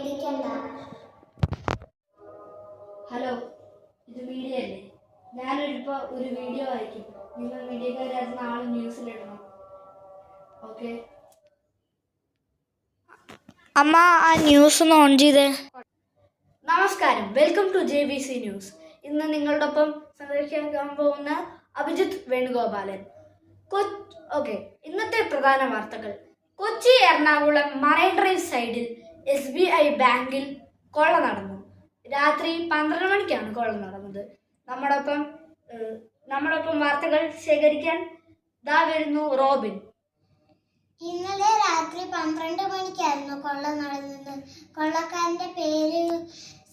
പേടിക്കണ്ട. ഹലോ, ഇത് മീഡിയ അല്ലേ? ഞാനൊരിപ്പോൾ ഒരു വീഡിയോ അയക്കും. നിങ്ങൾ മീഡിയക്കാരായിട്ട് നാളെ ന്യൂസിലിടണം. ഓക്കെ? അമ്മ, ആ ന്യൂസ് ഒന്ന് ഓൺ ചെയ്തേ. നമസ്കാരം, വെൽക്കം ടു JBC ന്യൂസ്. ഇന്ന് നിങ്ങളുടെ ഒപ്പം സംസാരിക്കാൻ പോകുന്ന അഭിജിത്ത് വേണുഗോപാലൻ. ഓക്കെ, ഇന്നത്തെ പ്രധാന വാർത്തകൾ. കൊച്ചി എറണാകുളം മറൈൻ ഡ്രൈവ് സൈഡിൽ SBI ബാങ്കിൽ കൊള്ള നടന്നു. രാത്രി 12 മണിക്കാണ് കൊള്ള നടന്നത്. നമ്മളൊപ്പം വാർത്തകൾ ശേഖരിക്കാൻ ദാ വരുന്നു റോബിൻ. ഇന്നലെ രാത്രി 12 മണിക്കായിരുന്നു കൊള്ള നടന്നത്. കൊള്ളക്കാരന്റെ പേര്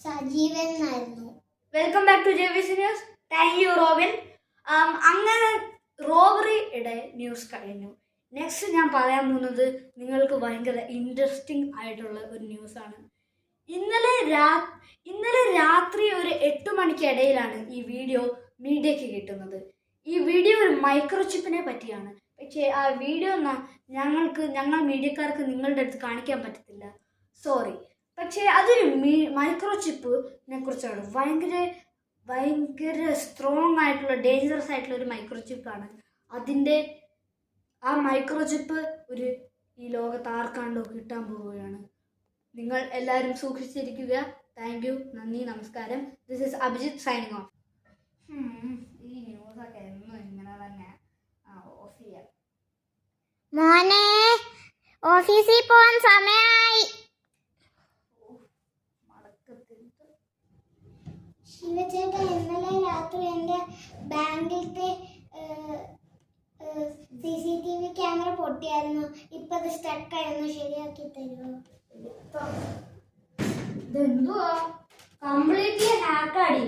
സജീവൻ എന്നായിരുന്നു. Welcome back to JBC news. Thank you Robin. അങ്ങനെ റോബറിയുടെ ന്യൂസ് കഴിഞ്ഞു. നെക്സ്റ്റ് ഞാൻ പറയാൻ പോകുന്നത് നിങ്ങൾക്ക് ഭയങ്കര ഇൻട്രസ്റ്റിംഗ് ആയിട്ടുള്ള ഒരു ന്യൂസാണ്. ഇന്നലെ രാത്രി ഒരു 8 മണിക്കിടയിലാണ് ഈ വീഡിയോ മീഡിയയ്ക്ക് കിട്ടുന്നത്. ഈ വീഡിയോ ഒരു മൈക്രോ ചിപ്പിനെ പറ്റിയാണ്. പക്ഷേ ആ വീഡിയോ ഞങ്ങൾ മീഡിയക്കാർക്ക് നിങ്ങളുടെ അടുത്ത് കാണിക്കാൻ പറ്റത്തില്ല, സോറി. പക്ഷേ അതൊരു മൈക്രോ ചിപ്പിനെ കുറിച്ചാണ്. ഭയങ്കര സ്ട്രോങ് ആയിട്ടുള്ള ഡേഞ്ചറസ് ആയിട്ടുള്ള ഒരു മൈക്രോ ചിപ്പാണ്. ആ മൈക്രോ ചിപ്പ് ഈ ലോകത്ത് ആർക്കാണ്ടോ കിട്ടാൻ പോവുകയാണ്. നിങ്ങൾ എല്ലാവരും സൂക്ഷിച്ചിരിക്കുക. താങ്ക് യു, നന്ദി, നമസ്കാരം. This is Abhijith signing off. ഈ ന്യൂസൊക്കെ എന്നും ഇങ്ങനെ തന്നെ ഓഫ് ചെയ്യാം. മോനെ, ഓഫീസിൽ പോവാൻ സമയമായി. ശിവചേട്ടാ, ഇന്നലെ രാത്രി എൻ്റെ ബാങ്കിലത്തെ CCTV ക്യാമറ പൊട്ടിയായിരുന്നു. ഇപ്പൊ അത് സ്റ്റക്കായിരുന്നു. ശരിയാക്കി തരുമോ? ഇതെന്തുവാ? കംപ്ലീറ്റ്ലി ഹാക്കാടി.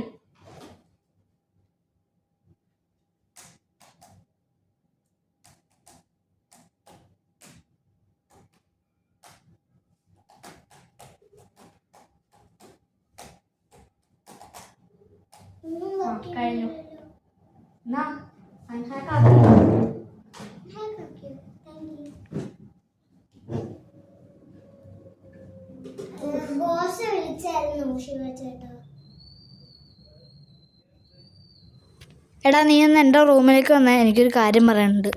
കഴിഞ്ഞു. എന്നാ അൺഹാക്കാക്കി. ബോസ് വിളിച്ചായിരുന്നു ശിവചേട്ടാ. എടാ, നീ ഒന്ന് എൻ്റെ റൂമിലേക്ക് വന്നാൽ എനിക്കൊരു കാര്യം പറയാനുണ്ട്.